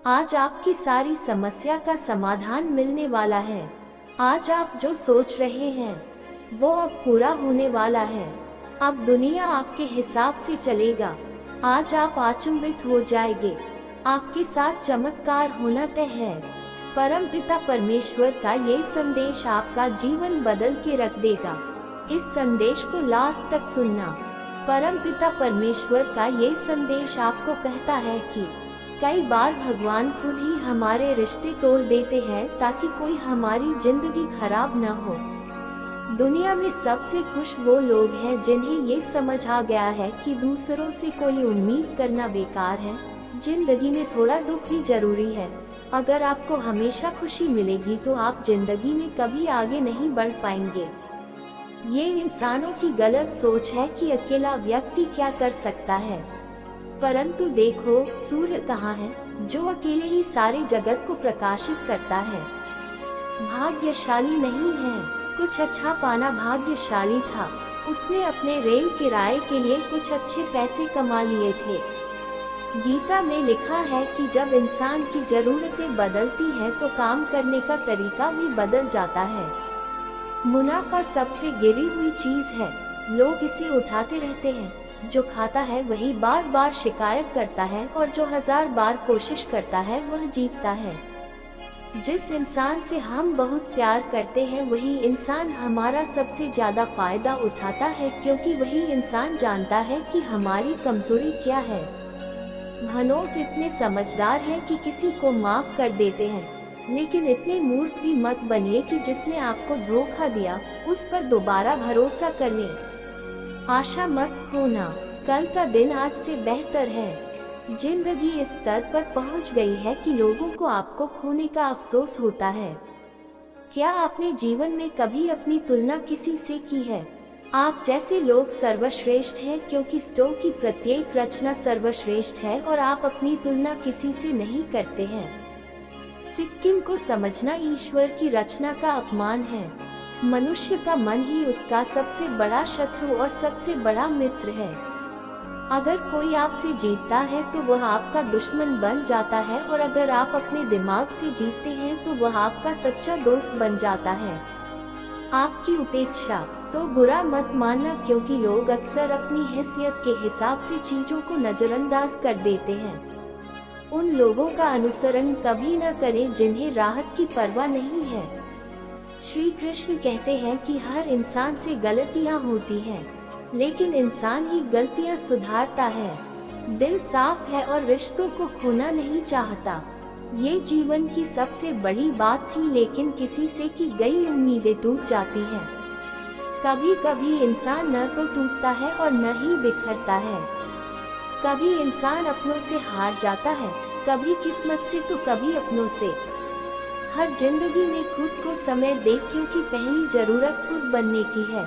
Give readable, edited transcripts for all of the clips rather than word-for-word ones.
आज आपकी सारी समस्या का समाधान मिलने वाला है। आज आप जो सोच रहे हैं वो अब पूरा होने वाला है। अब दुनिया आपके हिसाब से चलेगा। आज आप अचंभित हो जाएंगे। आपके साथ चमत्कार होना तय है। परमपिता परमेश्वर का ये संदेश आपका जीवन बदल के रख देगा। इस संदेश को लास्ट तक सुनना। परमपिता परमेश्वर का ये संदेश आपको कहता है कि कई बार भगवान खुद ही हमारे रिश्ते तोड़ देते हैं ताकि कोई हमारी जिंदगी खराब न हो। दुनिया में सबसे खुश वो लोग हैं जिन्हें ये समझ आ गया है कि दूसरों से कोई उम्मीद करना बेकार है। जिंदगी में थोड़ा दुख भी जरूरी है। अगर आपको हमेशा खुशी मिलेगी तो आप जिंदगी में कभी आगे नहीं बढ़ पाएंगे। ये इंसानों की गलत सोच है कि अकेला व्यक्ति क्या कर सकता है। परंतु देखो, सूर्य कहाँ है जो अकेले ही सारे जगत को प्रकाशित करता है। भाग्यशाली नहीं है। कुछ अच्छा पाना भाग्यशाली था। उसने अपने रेल किराए के लिए कुछ अच्छे पैसे कमा लिए थे। गीता में लिखा है कि जब इंसान की जरूरतें बदलती हैं तो काम करने का तरीका भी बदल जाता है। मुनाफा सबसे गिरी हुई चीज है। लोग इसे उठाते रहते हैं। जो खाता है वही बार बार शिकायत करता है और जो 1000 बार कोशिश करता है वह जीतता है। जिस इंसान से हम बहुत प्यार करते हैं वही इंसान हमारा सबसे ज्यादा फायदा उठाता है, क्योंकि वही इंसान जानता है कि हमारी कमजोरी क्या है। भनोट इतने समझदार हैं कि किसी को माफ कर देते हैं, लेकिन इतने मूर्ख भी मत बनिए कि जिसने आपको धोखा दिया उस पर दोबारा भरोसा करने। आशा मत खोना। कल का दिन आज से बेहतर है। जिंदगी इस स्तर पर पहुंच गई है कि लोगों को आपको खोने का अफसोस होता है। क्या आपने जीवन में कभी अपनी तुलना किसी से की है? आप जैसे लोग सर्वश्रेष्ठ हैं, क्योंकि स्टोव की प्रत्येक रचना सर्वश्रेष्ठ है और आप अपनी तुलना किसी से नहीं करते हैं। सिक्किम को समझना ईश्वर की रचना का अपमान है। मनुष्य का मन ही उसका सबसे बड़ा शत्रु और सबसे बड़ा मित्र है। अगर कोई आपसे जीतता है तो वह आपका दुश्मन बन जाता है, और अगर आप अपने दिमाग से जीतते हैं तो वह आपका सच्चा दोस्त बन जाता है। आपकी उपेक्षा तो बुरा मत मानना, क्योंकि लोग अक्सर अपनी हैसियत के हिसाब से चीजों को नजरअंदाज कर देते हैं। उन लोगों का अनुसरण कभी न करें जिन्हें राहत की परवाह नहीं है। श्री कृष्ण कहते हैं कि हर इंसान से गलतियां होती हैं, लेकिन इंसान ही गलतियां सुधारता है। दिल साफ है और रिश्तों को खोना नहीं चाहता। ये जीवन की सबसे बड़ी बात थी, लेकिन किसी से की गई उम्मीदें टूट जाती हैं। कभी कभी इंसान न तो टूटता है और न ही बिखरता है। कभी इंसान अपनों से हार जाता है, कभी किस्मत से तो कभी अपनों से। हर जिंदगी में खुद को समय दे, क्योंकि पहली जरूरत खुद बनने की है।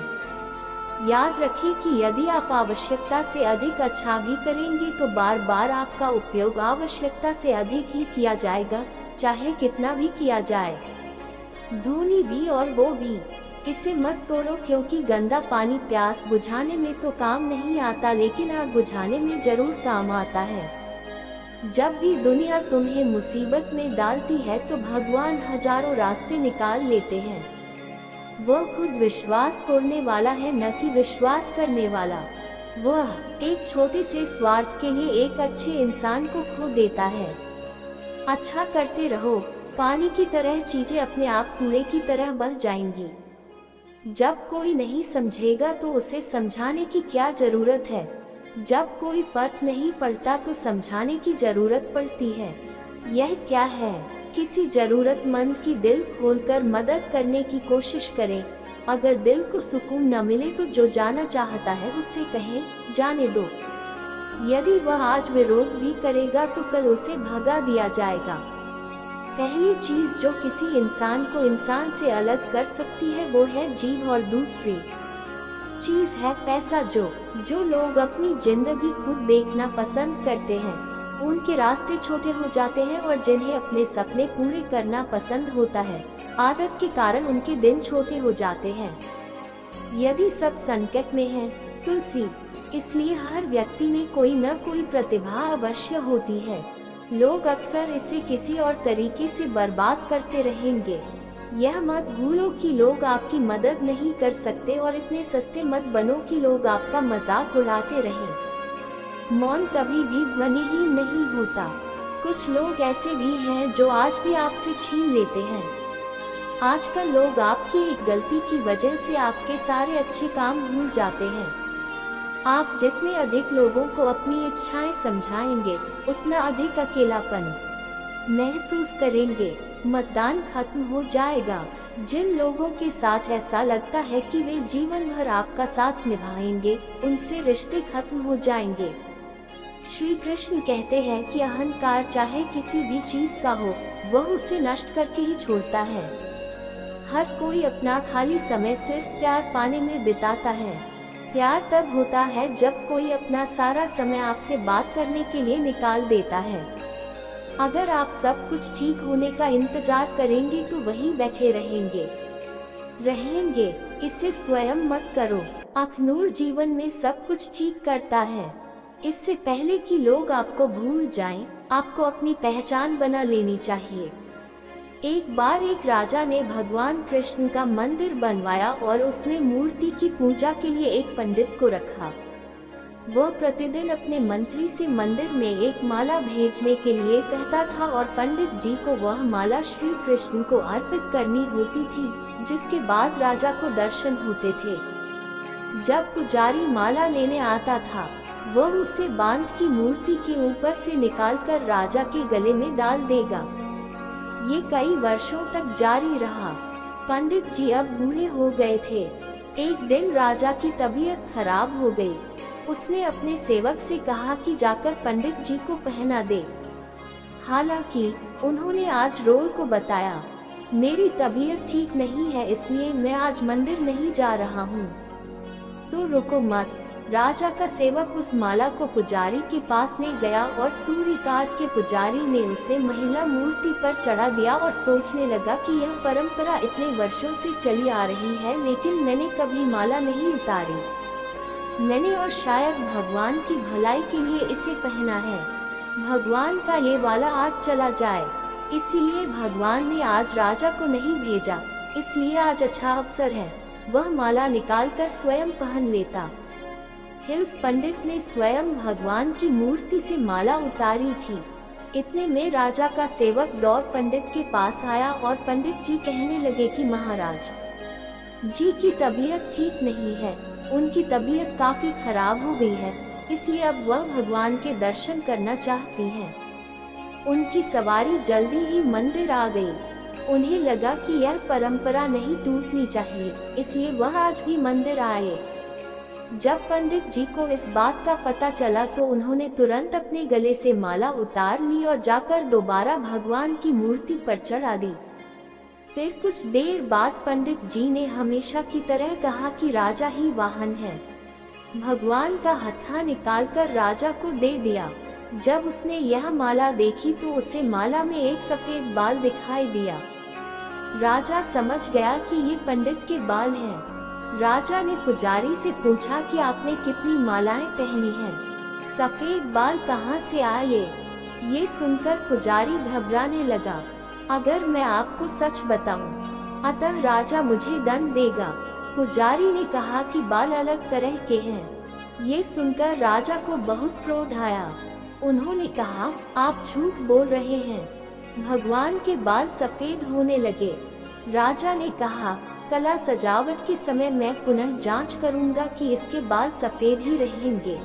याद रखें कि यदि आप आवश्यकता से अधिक अच्छा भी करेंगे तो बार बार आपका उपयोग आवश्यकता से अधिक ही किया जाएगा, चाहे कितना भी किया जाए। धोनी भी और वो भी। इसे मत तोड़ो, क्योंकि गंदा पानी प्यास बुझाने में तो काम नहीं आता, लेकिन आग बुझाने में जरूर काम आता है। जब भी दुनिया तुम्हें मुसीबत में डालती है तो भगवान हजारों रास्ते निकाल लेते हैं। वह खुद विश्वास तोड़ने वाला है, न कि विश्वास करने वाला। वह एक छोटे से स्वार्थ के लिए एक अच्छे इंसान को खो देता है। अच्छा करते रहो। पानी की तरह चीजें अपने आप कूड़े की तरह बह जाएंगी। जब कोई नहीं समझेगा तो उसे समझाने की क्या जरूरत है। जब कोई फर्क नहीं पड़ता तो समझाने की जरूरत पड़ती है। यह क्या है? किसी जरूरतमंद की दिल खोलकर मदद करने की कोशिश करें। अगर दिल को सुकून न मिले तो जो जाना चाहता है उससे कहें, जाने दो। यदि वह आज विरोध भी करेगा तो कल उसे भगा दिया जाएगा। पहली चीज जो किसी इंसान को इंसान से अलग कर सकती है वो है जीभ, और दूसरी चीज है पैसा। जो लोग अपनी जिंदगी खुद देखना पसंद करते हैं उनके रास्ते छोटे हो जाते हैं, और जिन्हें अपने सपने पूरे करना पसंद होता है आदत के कारण उनके दिन छोटे हो जाते हैं। यदि सब संकट में है तुलसी, इसलिए हर व्यक्ति में कोई न कोई प्रतिभा अवश्य होती है। लोग अक्सर इसे किसी और तरीके से बर्बाद करते रहेंगे। यह मत भूलो कि लोग आपकी मदद नहीं कर सकते और इतने सस्ते मत बनो कि लोग आपका मजाक उड़ाते रहें। मौन कभी भी ध्वनिहीन नहीं होता। कुछ लोग ऐसे भी हैं जो आज भी आपसे छीन लेते हैं। आजकल लोग आपकी एक गलती की वजह से आपके सारे अच्छे काम भूल जाते हैं। आप जितने अधिक लोगों को अपनी इच्छाएं समझाएंगे, उतना अधिक अकेलापन महसूस करेंगे। मतदान खत्म हो जाएगा। जिन लोगों के साथ ऐसा लगता है कि वे जीवन भर आपका साथ निभाएंगे, उनसे रिश्ते खत्म हो जाएंगे। श्री कृष्ण कहते हैं कि अहंकार चाहे किसी भी चीज का हो, वह उसे नष्ट करके ही छोड़ता है। हर कोई अपना खाली समय सिर्फ प्यार पाने में बिताता है। प्यार तब होता है जब कोई अपना सारा समय आपसे बात करने के लिए निकाल देता है। अगर आप सब कुछ ठीक होने का इंतजार करेंगे तो वहीं बैठे रहेंगे। इसे स्वयं मत करो। अखनूर जीवन में सब कुछ ठीक करता है। इससे पहले कि लोग आपको भूल जाएं, आपको अपनी पहचान बना लेनी चाहिए। एक बार एक राजा ने भगवान कृष्ण का मंदिर बनवाया और उसने मूर्ति की पूजा के लिए एक पंडित को रखा। वह प्रतिदिन अपने मंत्री से मंदिर में एक माला भेजने के लिए कहता था और पंडित जी को वह माला श्री कृष्ण को अर्पित करनी होती थी, जिसके बाद राजा को दर्शन होते थे। जब पुजारी माला लेने आता था, वह उसे बांध की मूर्ति के ऊपर से निकालकर राजा के गले में डाल देगा। ये कई वर्षों तक जारी रहा। पंडित जी अब बूढ़े हो गए थे। एक दिन राजा की तबीयत खराब हो गई। उसने अपने सेवक से कहा कि जाकर पंडित जी को पहना दे। हालांकि उन्होंने आज रोल को बताया, मेरी तबीयत ठीक नहीं है, इसलिए मैं आज मंदिर नहीं जा रहा हूँ। तो रुको मत। राजा का सेवक उस माला को पुजारी के पास ले गया और सूर्यकांत के पुजारी ने उसे महिला मूर्ति पर चढ़ा दिया और सोचने लगा कि यह परंपरा इतने वर्षों से चली आ रही है, लेकिन मैंने कभी माला नहीं उतारी। मैंने और शायद भगवान की भलाई के लिए इसे पहना है। भगवान का ये वाला आज चला जाए, इसीलिए भगवान ने आज राजा को नहीं भेजा, इसलिए आज अच्छा अवसर है। वह माला निकालकर स्वयं पहन लेता। हिल्स पंडित ने स्वयं भगवान की मूर्ति से माला उतारी थी। इतने में राजा का सेवक दौड़ पंडित के पास आया और पंडित जी कहने लगे कि महाराज जी की तबीयत ठीक नहीं है, उनकी तबीयत काफी खराब हो गई है, इसलिए अब वह भगवान के दर्शन करना चाहती हैं। उनकी सवारी जल्दी ही मंदिर आ गई। उन्हें लगा कि यह परंपरा नहीं टूटनी चाहिए, इसलिए वह आज भी मंदिर आए। जब पंडित जी को इस बात का पता चला तो उन्होंने तुरंत अपने गले से माला उतार ली और जाकर दोबारा भगवान की मूर्ति पर चढ़ा दी। फिर कुछ देर बाद पंडित जी ने हमेशा की तरह कहा कि राजा ही वाहन है। भगवान का हत्था निकालकर राजा को दे दिया। जब उसने यह माला देखी तो उसे माला में एक सफेद बाल दिखाई दिया। राजा समझ गया कि ये पंडित के बाल हैं। राजा ने पुजारी से पूछा कि आपने कितनी मालाएं पहनी हैं? सफेद बाल कहाँ से आए? ये सुनकर पुजारी घबराने लगा। अगर मैं आपको सच बताऊं, अतः राजा मुझे दंड देगा। पुजारी ने कहा कि बाल अलग तरह के हैं। ये सुनकर राजा को बहुत क्रोध आया। उन्होंने कहा, आप झूठ बोल रहे हैं। भगवान के बाल सफेद होने लगे। राजा ने कहा, कला सजावट के समय मैं पुनः जांच करूंगा कि इसके बाल सफेद ही रहेंगे।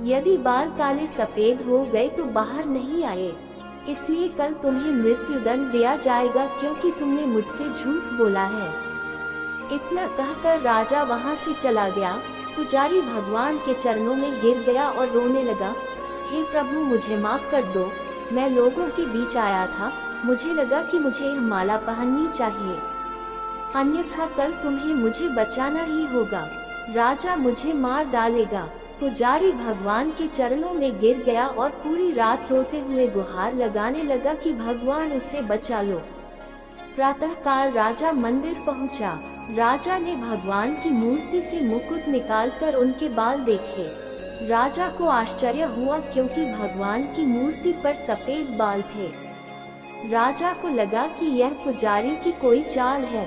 यदि बाल काले सफेद हो गए तो बाहर नहीं आए, इसलिए कल तुम्हें मृत्यु दंड दिया जाएगा क्योंकि तुमने मुझसे झूठ बोला है। इतना कहकर राजा वहां से चला गया। पुजारी भगवान के चरणों में गिर गया और रोने लगा, हे प्रभु मुझे माफ कर दो, मैं लोगों के बीच आया था, मुझे लगा कि मुझे यह माला पहननी चाहिए, अन्यथा कल तुम्हें मुझे बचाना ही होगा, राजा मुझे मार डालेगा। पुजारी भगवान के चरणों में गिर गया और पूरी रात रोते हुए गुहार लगाने लगा कि भगवान उसे बचा लो। प्रातःकाल राजा मंदिर पहुंचा। राजा ने भगवान की मूर्ति से मुकुट निकालकर उनके बाल देखे। राजा को आश्चर्य हुआ क्योंकि भगवान की मूर्ति पर सफेद बाल थे। राजा को लगा कि यह पुजारी की कोई चाल है।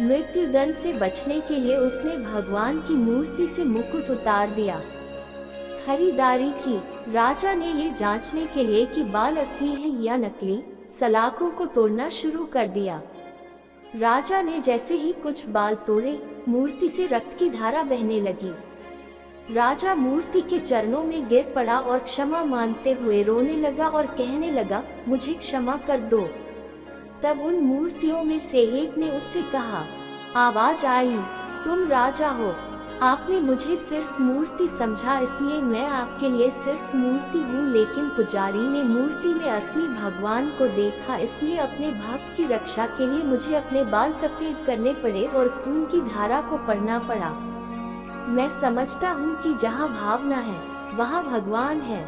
मृत्युदंड से बचने के लिए उसने भगवान की मूर्ति से मुकुट उतार दिया। खरीदारी की। राजा ने ये जांचने के लिए कि बाल असली है या नकली, सलाखों को तोड़ना शुरू कर दिया। राजा ने जैसे ही कुछ बाल तोड़े, मूर्ति से रक्त की धारा बहने लगी। राजा मूर्ति के चरणों में गिर पड़ा और क्षमा मांगते हुए रोने लगा और कहने लगा, मुझे क्षमा कर दो। तब उन मूर्तियों में से एक ने उससे कहा, आवाज आई, तुम राजा हो। आपने मुझे सिर्फ मूर्ति समझा, इसलिए मैं आपके लिए सिर्फ मूर्ति हूँ। लेकिन पुजारी ने मूर्ति में असली भगवान को देखा, इसलिए अपने भक्त की रक्षा के लिए मुझे अपने बाल सफेद करने पड़े और खून की धारा को पढ़ना पड़ा। मैं समझता हूँ कि जहाँ भावना है वहाँ भगवान है।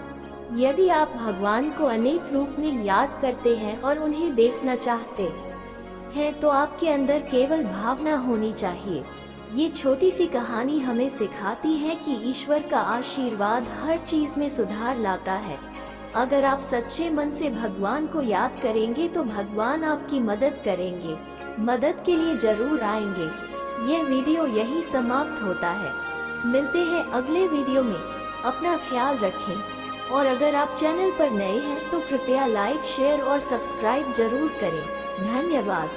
यदि आप भगवान को अनेक रूप में याद करते हैं और उन्हें देखना चाहते हैं तो आपके अंदर केवल भावना होनी चाहिए। ये छोटी सी कहानी हमें सिखाती है कि ईश्वर का आशीर्वाद हर चीज में सुधार लाता है। अगर आप सच्चे मन से भगवान को याद करेंगे तो भगवान आपकी मदद करेंगे, मदद के लिए जरूर आएंगे। यह वीडियो यही समाप्त होता है। मिलते हैं अगले वीडियो में। अपना ख्याल रखें और अगर आप चैनल पर नए हैं तो कृपया लाइक, शेयर और सब्सक्राइब जरूर करें। धन्यवाद।